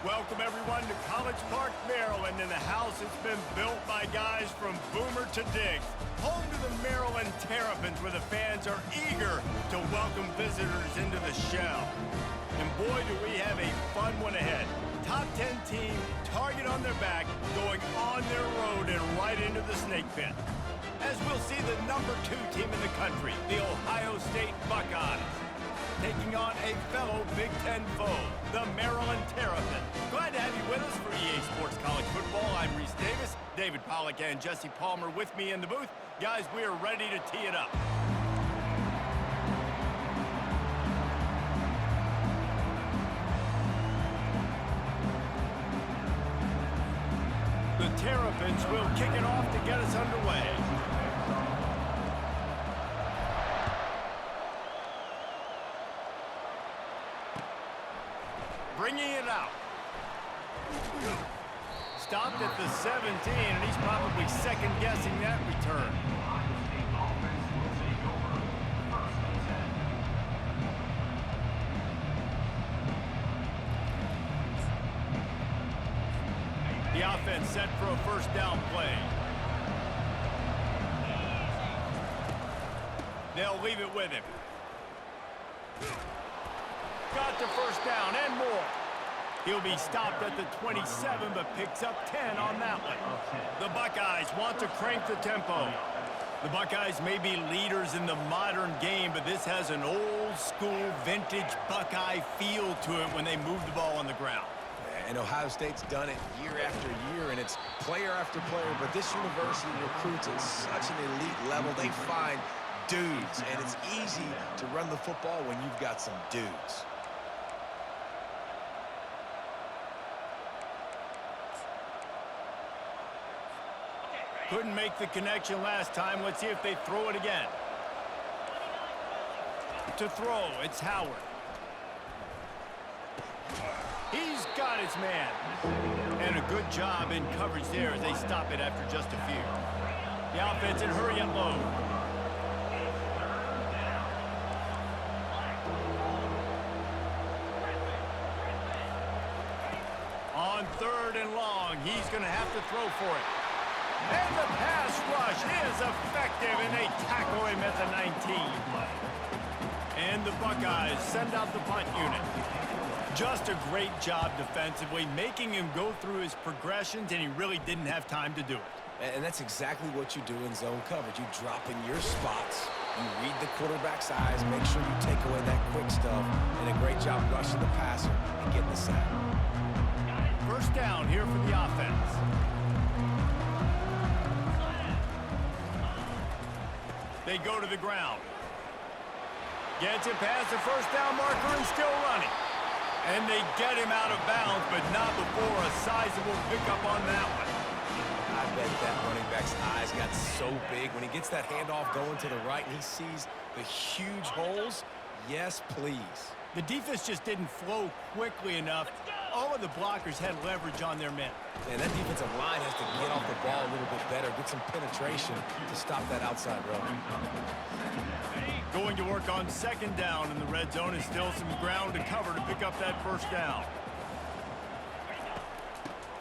Welcome, everyone, to College Park, Maryland, and the house has been built by guys from Boomer to Diggs. Home to the Maryland Terrapins, where the fans are eager to welcome visitors into the shell. And boy, do we have a fun one ahead. Top 10 team, target on their back, going on their road and right into the snake pit. As we'll see the number 2 team in the country, the Ohio State Buckeyes, taking on a fellow Big Ten foe, the Maryland Terrapins. Glad to have you with us for EA Sports College Football. I'm Reese Davis, David Pollack and Jesse Palmer with me in the booth. Guys, we are ready to tee it up. The Terrapins will kick it off to get us underway. Bringing it out. Stopped at the 17, and he's probably second-guessing that return. The offense set for a first down play. They'll leave it with him. Got the first down and more. He'll be stopped at the 27, but picks up 10 on that one. The Buckeyes want to crank the tempo. The Buckeyes may be leaders in the modern game, but this has an old-school, vintage Buckeye feel to it when they move the ball on the ground. And Ohio State's done it year after year, and it's player after player, but this university recruits at such an elite level. They find dudes, and it's easy to run the football when you've got some dudes. Couldn't make the connection last time. Let's see if they throw it again. To throw, it's Howard. He's got his man. And a good job in coverage there as they stop it after just a few. The offense in hurry and low. On 3rd and long, he's going to have to throw for it. And the pass rush is effective, and they tackle him at the 19. And the Buckeyes send out the punt unit. Just a great job defensively, making him go through his progressions, and he really didn't have time to do it. And that's exactly what you do in zone coverage. You drop in your spots. You read the quarterback's eyes, make sure you take away that quick stuff, and a great job rushing the passer and getting the sack. First down here for the offense. They go to the ground. Gets it past the first down marker and still running. And they get him out of bounds, but not before a sizable pickup on that one. I bet that running back's eyes got so big when he gets that handoff going to the right and he sees the huge holes. Yes, please. The defense just didn't flow quickly enough. All of the blockers had leverage on their men. And that defensive line has to get off the ball a little bit better, get some penetration to stop that outside run. Going to work on 2nd down in the red zone, and still some ground to cover to pick up that first down.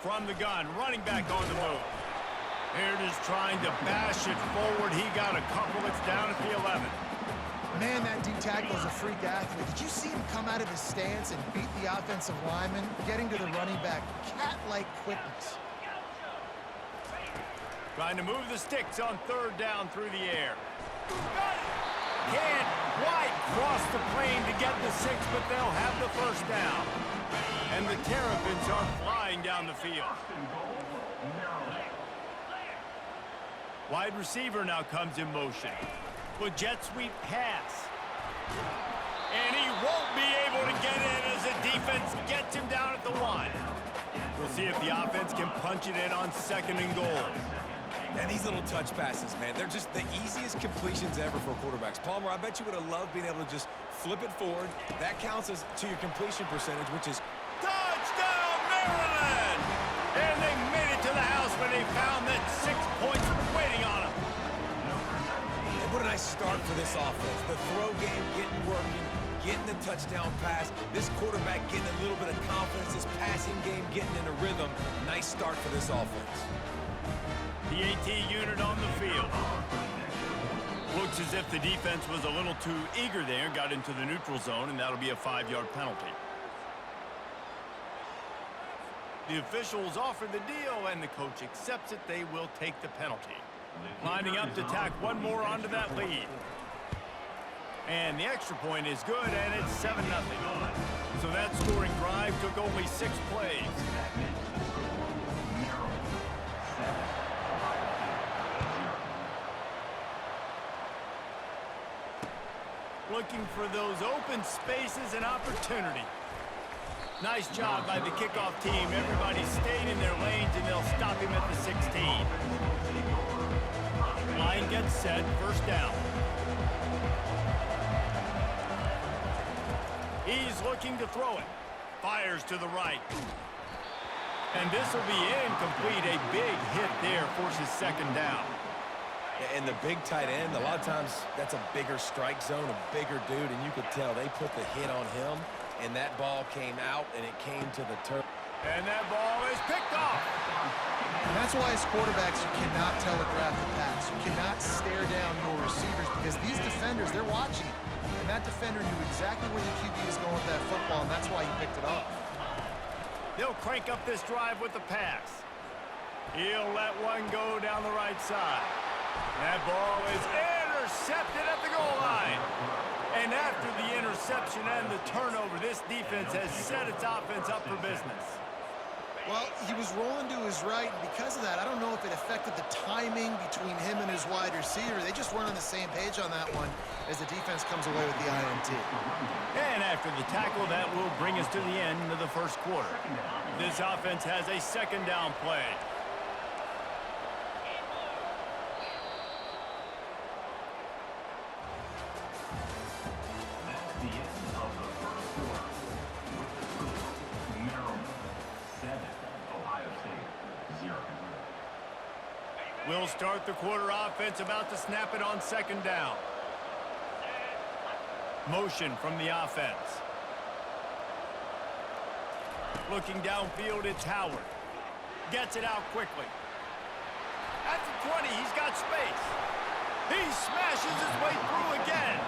From the gun, running back on the move. Here it is trying to bash it forward. He got a couple. It's down at the 11. Man, that D-tackle is a freak athlete. Did you see him come out of his stance and beat the offensive lineman, getting to the running back? Cat-like quickness. Trying to move the sticks on 3rd down through the air. Can't quite cross the plane to get the 6, but they'll have the first down. And the Terrapins are flying down the field. Wide receiver now comes in motion. With jet sweep pass. And he won't be able to get in as the defense gets him down at the 1. We'll see if the offense can punch it in on 2nd and goal. And these little touch passes, man, they're just the easiest completions ever for quarterbacks. Palmer, I bet you would have loved being able to just flip it forward. That counts as to your completion percentage, which is touchdown, Maryland! And they made it to the house when they found that 6 points waiting on them. And what a nice start for this offense. The throw game getting working, getting the touchdown pass. This quarterback getting a little bit of confidence. This passing game getting in a rhythm. Nice start for this offense. The AT unit on the field. Looks as if the defense was a little too eager there, got into the neutral zone, and that'll be a 5-yard penalty. The officials offer the deal, and the coach accepts it. They will take the penalty. Lining up to tack one more onto that lead. And the extra point is good, and it's 7-0. So that scoring drive took only 6 plays. Looking for those open spaces and opportunity. Nice job by the kickoff team. Everybody stayed in their lanes, and they'll stop him at the 16. Line gets set, first down. He's looking to throw it. Fires to the right. And this will be incomplete. A big hit there forces second down. And the big tight end, a lot of times that's a bigger strike zone, a bigger dude, and you could tell they put the hit on him, and that ball came out, and it came to the turf. And that ball is picked off. And that's why as quarterbacks, you cannot telegraph the pass. You cannot stare down your receivers because these defenders, they're watching. And that defender knew exactly where the QB was going with that football, and that's why he picked it off. They'll crank up this drive with the pass. He'll let one go down the right side. That ball is intercepted at the goal line. And after the interception and the turnover, this defense has set its offense up for business. Well, he was rolling to his right, and because of that, I don't know if it affected the timing between him and his wide receiver. They just weren't on the same page on that one as the defense comes away with the INT. And after the tackle, that will bring us to the end of the first quarter. This offense has a second down play. We'll start the quarter offense, about to snap it on second down. Motion from the offense. Looking downfield, it's Howard. Gets it out quickly. At the 20, he's got space. He smashes his way through again.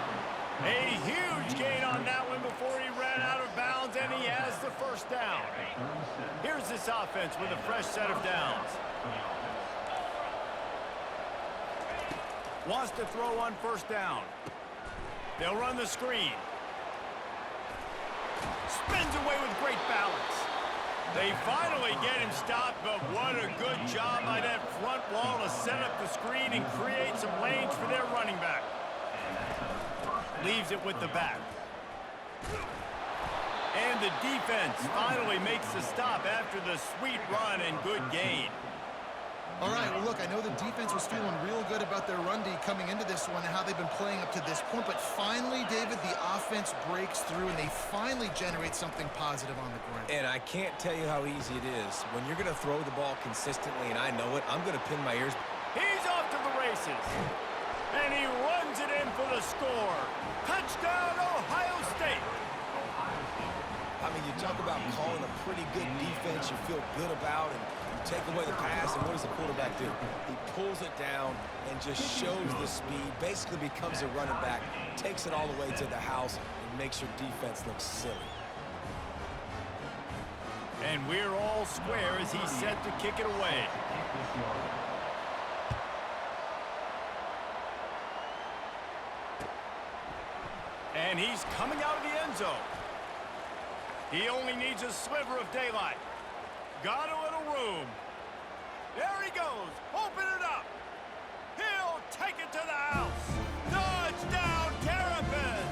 A huge gain on that one before he ran out of bounds, and he has the first down. Here's this offense with a fresh set of downs. Wants to throw on first down. They'll run the screen. Spins away with great balance. They finally get him stopped, but what a good job by that front wall to set up the screen and create some lanes for their running back. Leaves it with the back. And the defense finally makes the stop after the sweet run and good gain. All right, well, look, I know the defense was feeling real good about their run D coming into this one and how they've been playing up to this point, but finally, David, the offense breaks through and they finally generate something positive on the ground. And I can't tell you how easy it is. When you're going to throw the ball consistently, and I know it, I'm going to pin my ears. He's off to the races. And he runs it in for the score. Touchdown, Ohio State. I mean, you talk about calling a pretty good defense you feel good about, and you take away the pass, and what does the quarterback do? He pulls it down and just shows the speed, basically becomes a running back, takes it all the way to the house, and makes your defense look silly. And we're all square as he's set to kick it away. And he's coming out of the end zone. He only needs a sliver of daylight. Got a little room. There he goes. Open it up. He'll take it to the house. Touchdown, Terrapins!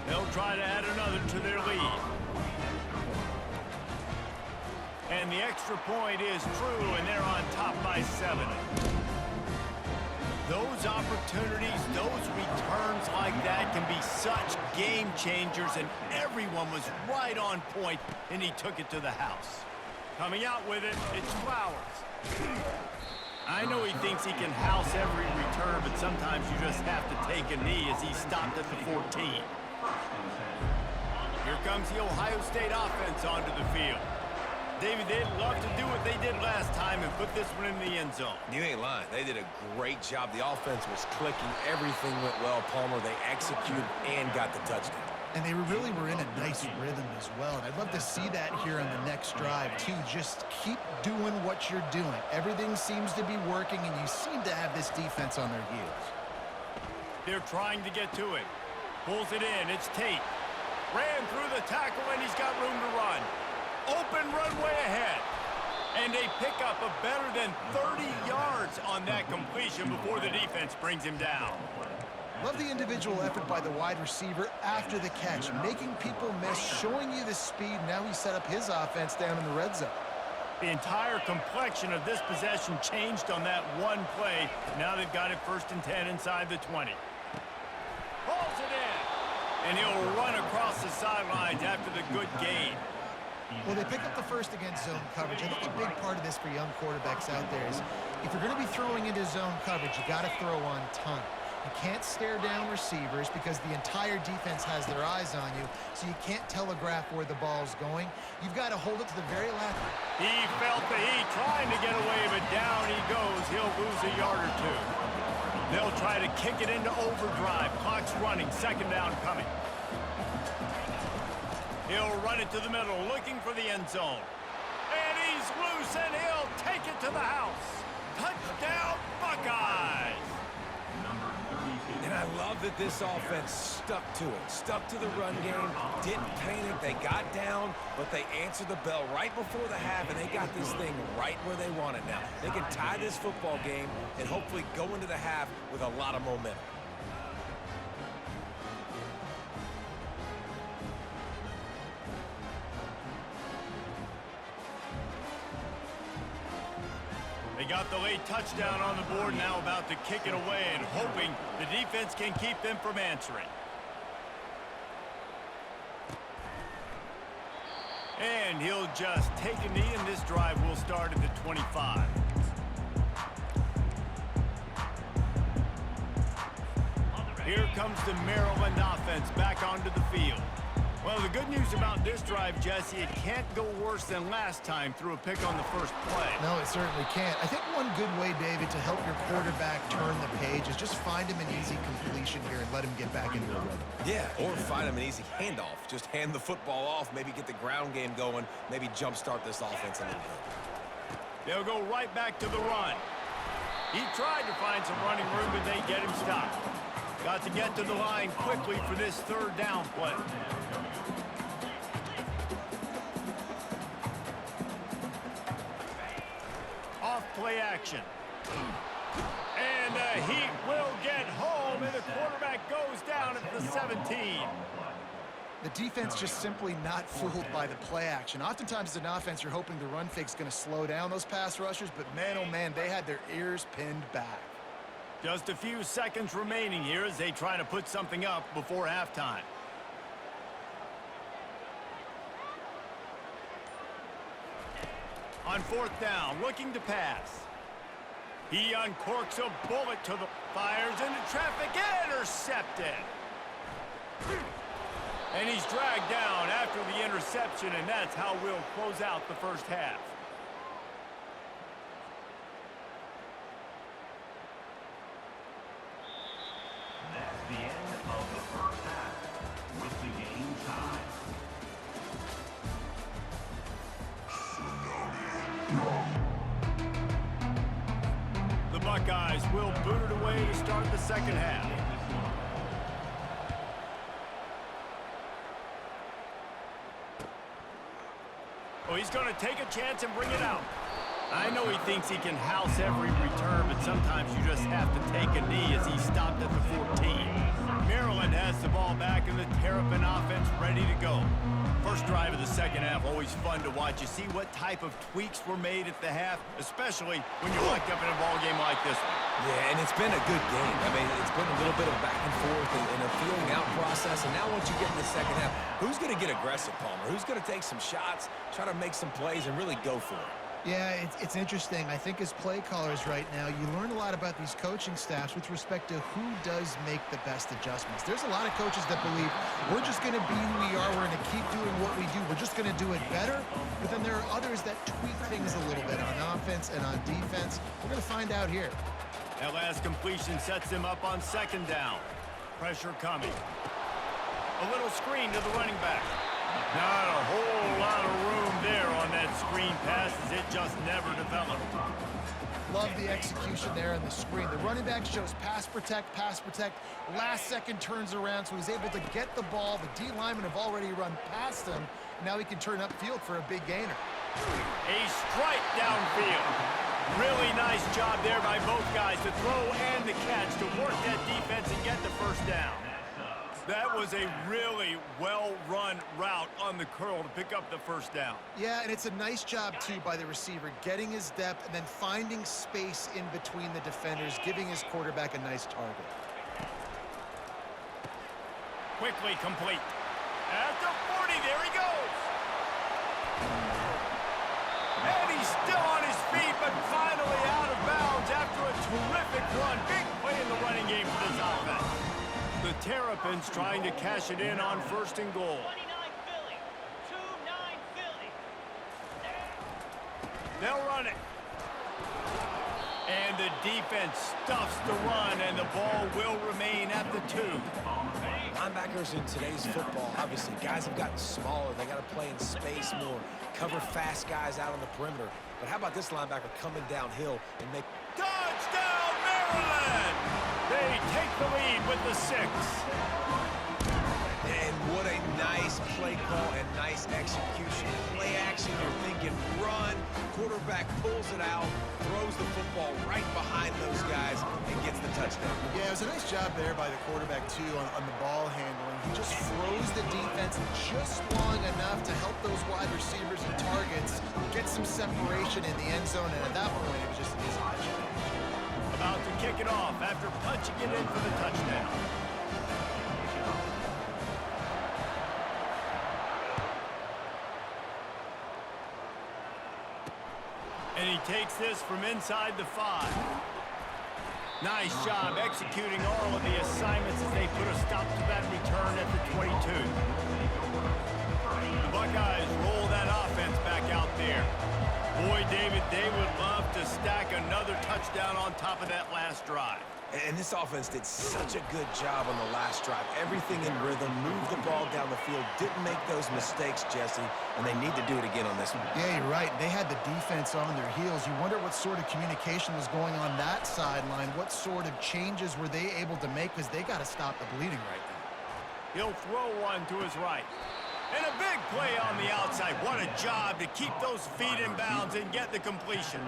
They'll try to add another to their lead. And the extra point is true, and they're on top by 7. Those opportunities, those returns like that can be such game changers, and everyone was right on point, and he took it to the house. Coming out with it, it's Flowers. I know he thinks he can house every return, but sometimes you just have to take a knee as he stopped at the 14. Here comes the Ohio State offense onto the field. David, they'd love to do what they did last time and put this one in the end zone. You ain't lying. They did a great job. The offense was clicking. Everything went well, Palmer. They executed and got the touchdown. And they really were in a nice rhythm as well. And I'd love to see that here on the next drive, too. Just keep doing what you're doing. Everything seems to be working, and you seem to have this defense on their heels. They're trying to get to it. Pulls it in. It's Tate. Ran through the tackle, and he's got room to run. Open runway ahead. And they pick up a better than 30 yards on that completion before the defense brings him down. Love the individual effort by the wide receiver after the catch, making people miss, showing you the speed. Now he set up his offense down in the red zone. The entire complexion of this possession changed on that one play. Now they've got it 1st and 10 inside the 20. Pulls it in. And he'll run across the sidelines after the good gain. Well, they pick up the first against zone coverage. I think a big part of this for young quarterbacks out there is if you're going to be throwing into zone coverage, you got to throw on time. You can't stare down receivers because the entire defense has their eyes on you, so you can't telegraph where the ball's going. You've got to hold it to the very last. He felt the heat, trying to get away, but down he goes. He'll lose a yard or two. They'll try to kick it into overdrive. Clock's running. 2nd down coming. He'll run it to the middle, looking for the end zone. And he's loose, and he'll take it to the house. Touchdown, Buckeyes! And I love that this offense stuck to it, stuck to the run game, didn't panic. They got down, but they answered the bell right before the half, and they got this thing right where they want it now. They can tie this football game and hopefully go into the half with a lot of momentum. They got the late touchdown on the board, now about to kick it away and hoping the defense can keep them from answering. And he'll just take a knee, and this drive will start at the 25. Here comes the Maryland offense back onto the field. Well, the good news about this drive, Jesse, it can't go worse than last time through a pick on the first play. No, it certainly can't. I think one good way, David, to help your quarterback turn the page is just find him an easy completion here and let him get back into a rhythm. Yeah, or find him an easy handoff. Just hand the football off, maybe get the ground game going, maybe jumpstart this offense a little bit. They'll go right back to the run. He tried to find some running room, but they get him stopped. Got to get to the line quickly for this 3rd down play. Play action. And the Heat will get home, and the quarterback goes down at the 17. The defense just simply not fooled by the play action. Oftentimes as an offense, you're hoping the run fake's going to slow down those pass rushers, but man, oh man, they had their ears pinned back. Just a few seconds remaining here as they try to put something up before halftime. On 4th down, looking to pass. He uncorks a bullet to the fires into traffic, intercepted. And he's dragged down after the interception, and that's how we'll close out the first half. That's the end of the first half with the game tied. The Buckeyes will boot it away to start the 2nd half. Oh, he's going to take a chance and bring it out. I know he thinks he can house every return, but sometimes you just have to take a knee as he stopped at the 14. Maryland has the ball back and the Terrapin offense ready to go. First drive of the 2nd half, always fun to watch. You see what type of tweaks were made at the half, especially when you're locked up in a ball game like this one. Yeah, and it's been a good game. I mean, it's been a little bit of back and forth and a feeling out process. And now once you get in the 2nd half, who's going to get aggressive, Palmer? Who's going to take some shots, try to make some plays, and really go for it? Yeah, it's interesting. I think as play callers right now, you learn a lot about these coaching staffs with respect to who does make the best adjustments. There's a lot of coaches that believe we're just going to be who we are. We're going to keep doing what we do. We're just going to do it better. But then there are others that tweak things a little bit on offense and on defense. We're going to find out here. That last completion sets him up on second down. Pressure coming. A little screen to the running back. Not a whole lot of room there on that screen pass as it just never developed. Love the execution there on the screen. The running back shows pass protect, last second turns around, so he's able to get the ball. The D linemen have already run past him. Now he can turn upfield for a big gainer. A strike downfield. Really nice job there by both guys to throw and the catch to work that defense and get the first down. That was a really well-run route on the curl to pick up the first down. Yeah, and it's a nice job, too, by the receiver, getting his depth and then finding space in between the defenders, giving his quarterback a nice target. Quickly complete. At the 40, there he goes. And he's still on his feet, but finally out of bounds after a terrific run. Big play in the running game for this offense. The Terrapins trying to cash it in on first and goal. 29 Philly. 2-9 Philly. They'll run it. And the defense stuffs the run, and the ball will remain at the 2. Linebackers in today's football, obviously, guys have gotten smaller. They got to play in space more, cover fast guys out on the perimeter. But how about this linebacker coming downhill and make... Touchdown, Maryland! They take the lead with the 6. And what a nice play call and nice execution. Play action, you're thinking run. Quarterback pulls it out, throws the football right behind those guys, and gets the touchdown. Yeah, it was a nice job there by the quarterback, too, on the ball handling. He just froze the defense just long enough to help those wide receivers and targets get some separation in the end zone, and at that point, it was just an easy catch. About to kick it off after punching it in for the touchdown. And he takes this from inside the 5. Nice job executing all of the assignments as they put a stop to that return at the 22. The Buckeyes roll that offense back out there. Boy, David, they would love to stack another touchdown on top of that last drive. And this offense did such a good job on the last drive. Everything in rhythm, moved the ball down the field, didn't make those mistakes, Jesse, and they need to do it again on this one. Yeah, you're right. They had the defense on their heels. You wonder what sort of communication was going on that sideline. What sort of changes were they able to make, because they got to stop the bleeding right now. He'll throw one to his right. And a big play on the outside. What a job to keep those feet in bounds and get the completion.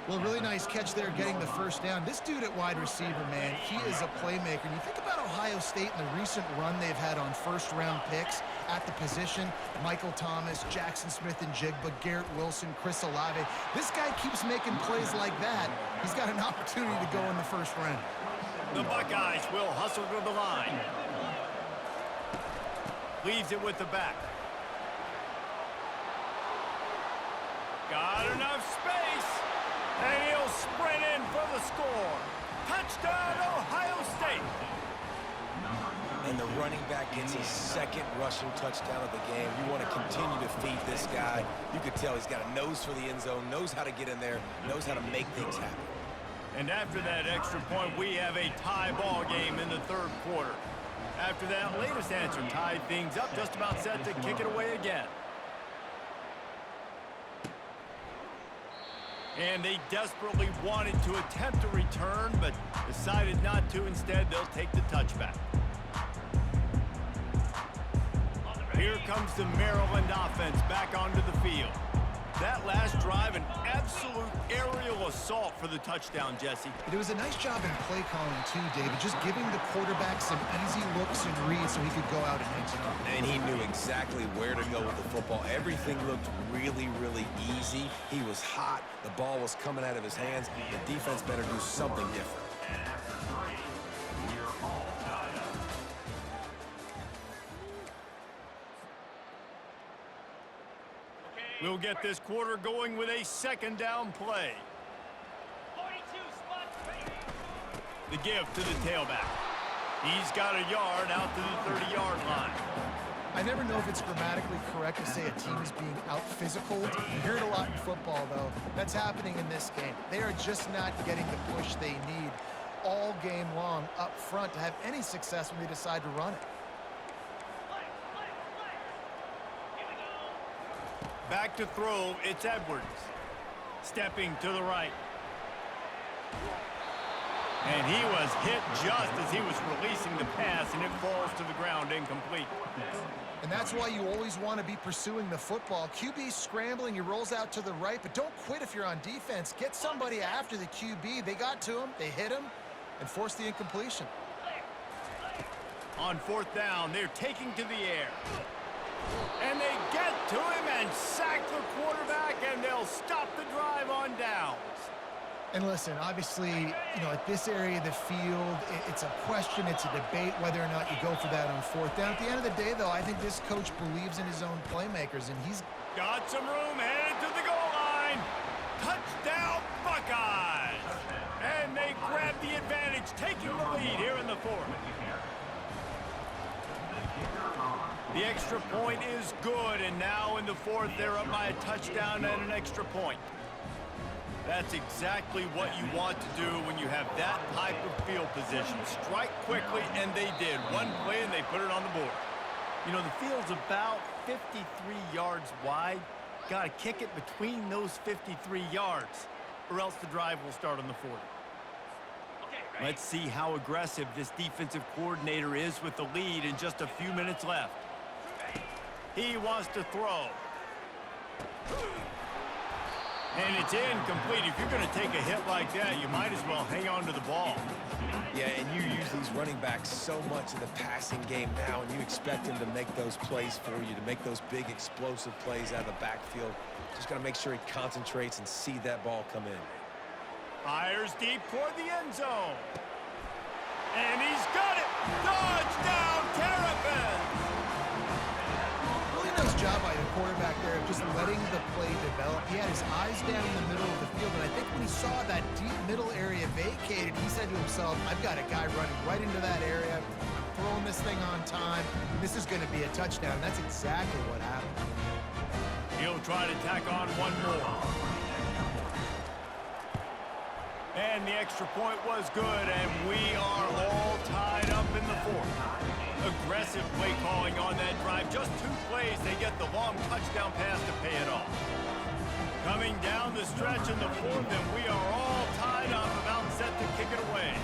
Well, really nice catch there getting the first down. This dude at wide receiver, man, he is a playmaker. And you think about Ohio State and the recent run they've had on first-round picks at the position. Michael Thomas, Jackson Smith-Njigba, Garrett Wilson, Chris Olave. This guy keeps making plays like that. He's got an opportunity to go in the first round. The Buckeyes will hustle to the line. Leaves it with the back. Got enough space. And he'll sprint in for the score. Touchdown, Ohio State. And the running back gets his second rushing touchdown of the game. You want to continue to feed this guy. You could tell he's got a nose for the end zone, knows how to get in there, knows how to make things happen. And after that extra point, we have a tie ball game in the third quarter. After that latest answer tied things up, just about set to kick it away again. And they desperately wanted to attempt a return, but decided not to. Instead, they'll take the touchback. Here comes the Maryland offense back onto the field. That last drive, an absolute aerial assault for the touchdown, Jesse. It was a nice job in play calling, too, David, just giving the quarterback some easy looks and reads so he could go out and execute. And he knew exactly where to go with the football. Everything looked really, really easy. He was hot. The ball was coming out of his hands. The defense better do something different. We'll get this quarter going with a second down play. 42 spot ready. The give to the tailback. He's got a yard out to the 30-yard line. I never know if it's grammatically correct to say a team is being out-physical. You hear it a lot in football, though. That's happening in this game. They are just not getting the push they need all game long up front to have any success when they decide to run it. Here we go. Back to throw, it's Edwards. Stepping to the right. And he was hit just as he was releasing the pass, and it falls to the ground incomplete. And that's why you always want to be pursuing the football. QB's scrambling, he rolls out to the right, but don't quit if you're on defense. Get somebody after the QB. They got to him, they hit him, and forced the incompletion. On fourth down, they're taking to the air. And they get to him and sack the quarterback, and they'll stop the drive on downs. And listen, obviously, at this area of the field, it's a question, it's a debate whether or not you go for that on fourth down. At the end of the day, though, I think this coach believes in his own playmakers, and he's got some room, headed to the goal line. Touchdown, Buckeyes! And they grab the advantage, taking the lead here in the fourth. The extra point is good, and now in the fourth, they're up by a touchdown and an extra point. That's exactly what you want to do when you have that type of field position. Strike quickly, and they did. One play, and they put it on the board. You know, the field's about 53 yards wide. Got to kick it between those 53 yards, or else the drive will start on the 40. Let's see how aggressive this defensive coordinator is with the lead and just a few minutes left. He wants to throw. And it's incomplete. If you're going to take a hit like that, you might as well hang on to the ball. Yeah, and you use these running backs so much in the passing game now, and you expect them to make those plays for you, to make those big explosive plays out of the backfield. Just got to make sure he concentrates and see that ball come in. Fires deep toward the end zone. And he's got it. Touchdown, Terrapins! really nice job by the quarterback there of just letting the play develop. He had his eyes down in the middle of the field, and I think when he saw that deep middle area vacated, he said to himself, I've got a guy running right into that area. I'm throwing this thing on time. This is going to be a touchdown. And that's exactly what happened. He'll try to tack on one more. And the extra point was good, and we are all tied up in the fourth. Aggressive play calling on that drive. Just 2 plays, they get the long touchdown pass to pay it off. Coming down the stretch in the fourth, and we are all tied up, about set to kick it away.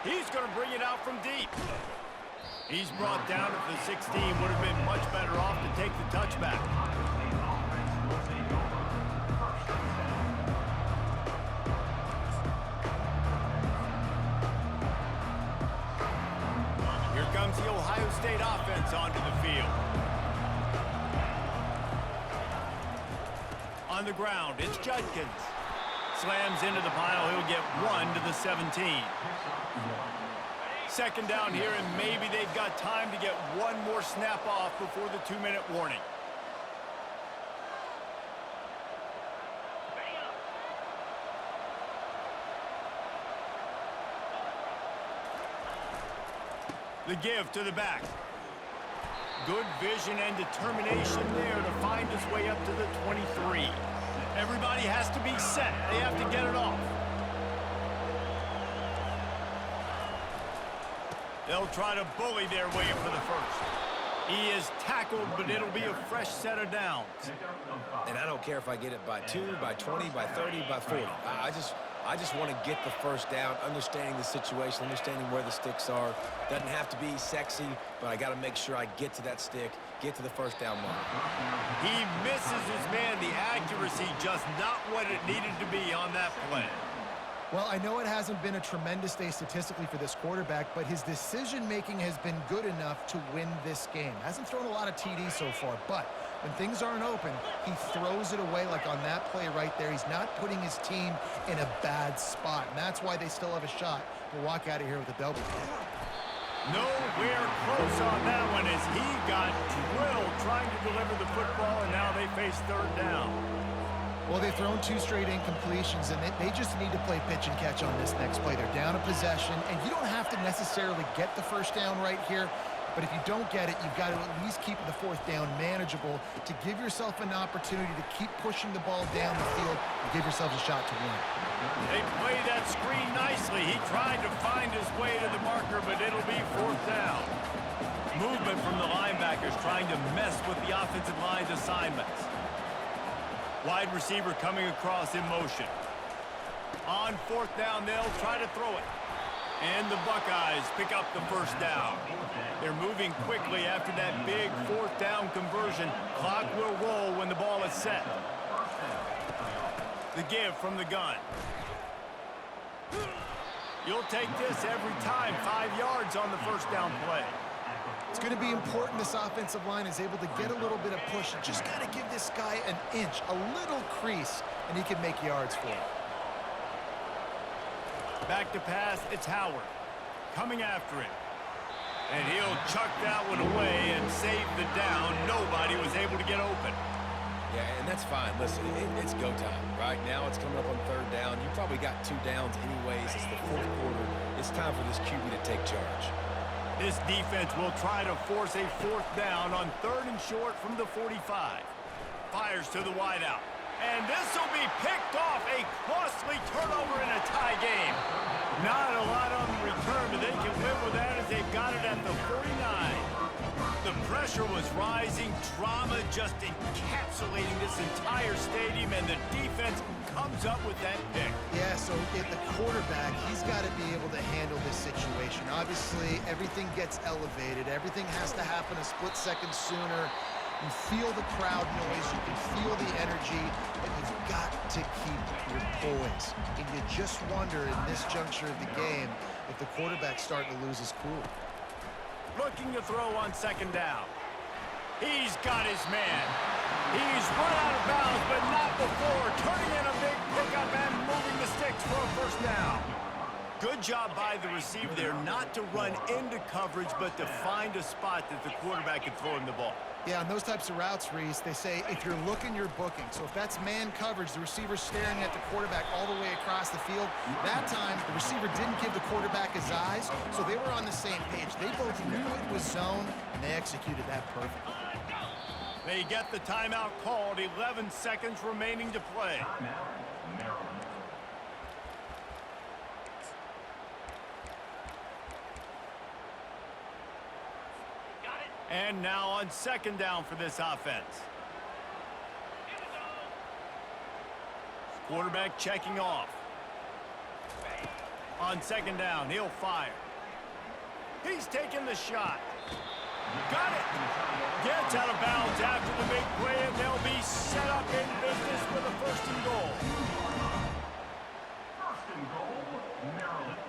He's going to bring it out from deep. He's brought down at the 16. Would have been much better off to take the touchback. Here comes the Ohio State offense onto the field. On the ground, it's Judkins. Slams into the pile. He'll get 1 to the 17. Second down here, and maybe they've got time to get one more snap off before the 2-minute warning. The give to the back. Good vision and determination there to find his way up to the 23. Everybody has to be set. They have to get it off. They'll try to bully their way for the first. He is tackled, but it'll be a fresh set of downs. And I don't care if I get it by 2, by 20, by 30, by 40. I just want to get the first down, understanding the situation, understanding where the sticks are. Doesn't have to be sexy, but I got to make sure I get to that stick, get to the first down mark. He misses his man. The accuracy just not what it needed to be on that play. Well, I know it hasn't been a tremendous day statistically for this quarterback, but his decision-making has been good enough to win this game. Hasn't thrown a lot of TDs so far, but when things aren't open, he throws it away like on that play right there. He's not putting his team in a bad spot, and that's why they still have a shot to walk out of here with a W. Nowhere close on that one as he got drilled trying to deliver the football, and now they face third down. Well, they've thrown 2 straight incompletions, and they just need to play pitch and catch on this next play. They're down a possession, and you don't have to necessarily get the first down right here, but if you don't get it, you've got to at least keep the 4th down manageable to give yourself an opportunity to keep pushing the ball down the field and give yourself a shot to win. They play that screen nicely. He tried to find his way to the marker, but it'll be 4th down. Movement from the linebackers trying to mess with the offensive line's assignments. Wide receiver coming across in motion. On 4th down, they'll try to throw it. And the Buckeyes pick up the first down. They're moving quickly after that big 4th down conversion. Clock will roll when the ball is set. The give from the gun. You'll take this every time. 5 yards on the first down play. It's going to be important this offensive line is able to get a little bit of push. And just got to give this guy an inch, a little crease, and he can make yards for it. Back to pass, it's Howard. Coming after him. And he'll chuck that one away and save the down. Nobody was able to get open. Yeah, and that's fine. Listen, it's go time. Right now it's coming up on 3rd down. You probably got 2 downs anyways. It's the 4th quarter. It's time for this QB to take charge. This defense will try to force a 4th down on 3rd and short from the 45. Fires to the wideout. And this will be picked off. A costly turnover in a tie game. Not a lot on the return, but they can live with that as they've got it at the 49. The pressure was rising. Drama just encapsulating this entire stadium, and the defense comes up with that pick. Yeah, so the quarterback, he's got to be able to handle this situation. Obviously, everything gets elevated. Everything has to happen a split second sooner. You feel the crowd noise. You can feel the energy, but you've got to keep your poise. And you just wonder in this juncture of the game if the quarterback's starting to lose his cool. Looking to throw on 2nd down. He's got his man. He's run out of bounds, but not before. Turning in a big pickup and moving the sticks for a 1st down. Good job by the receiver there not to run into coverage, but to find a spot that the quarterback can throw him the ball. Yeah, on those types of routes, Reese, they say if you're looking, you're booking. So if that's man coverage, the receiver's staring at the quarterback all the way across the field. That time, the receiver didn't give the quarterback his eyes, so they were on the same page. They both knew it was zone, and they executed that perfectly. They get the timeout called. 11 seconds remaining to play. And now on 2nd down for this offense. Quarterback checking off. On 2nd down, he'll fire. He's taking the shot. Got it. Gets out of bounds after the big play, and they'll be set up in business with a 1st and goal. 1st and goal, Maryland.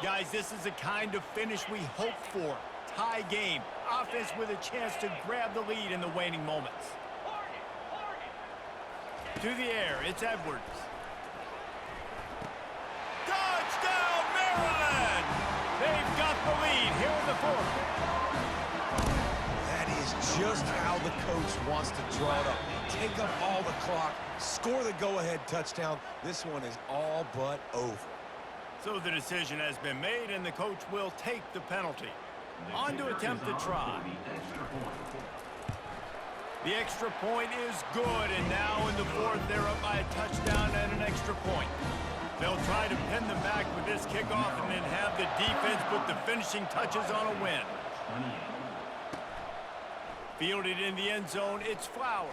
Guys, this is the kind of finish we hope for. Tie game. Offense with a chance to grab the lead in the waning moments. To the air, it's Edwards. Touchdown, Maryland! They've got the lead here in the 4th. That is just how the coach wants to draw it up. Take up all the clock, score the go-ahead touchdown. This one is all but over. So the decision has been made, and the coach will take the penalty. On to attempt to try. The extra point is good, and now in the 4th, they're up by a touchdown and an extra point. They'll try to pin them back with this kickoff and then have the defense put the finishing touches on a win. Fielded in the end zone, it's Flowers.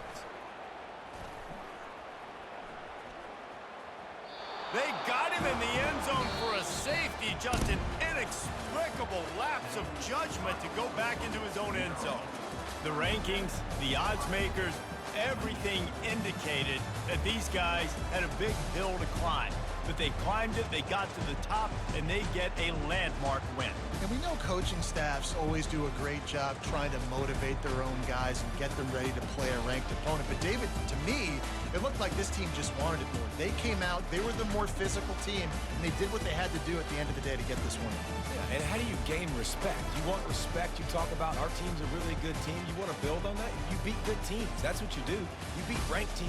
They got him in the end zone for a safety, just an inexplicable lapse of judgment to go back into his own end zone. The rankings, the odds makers, everything indicated that these guys had a big hill to climb. but they climbed it, they got to the top, and they get a landmark win. And we know coaching staffs always do a great job trying to motivate their own guys and get them ready to play a ranked opponent. But David, to me, it looked like this team just wanted it more. They came out, they were the more physical team, and they did what they had to do at the end of the day to get this win. Yeah, and how do you gain respect? You want respect. You talk about our team's a really good team. You want to build on that. You beat good teams. That's what you do. You beat ranked teams.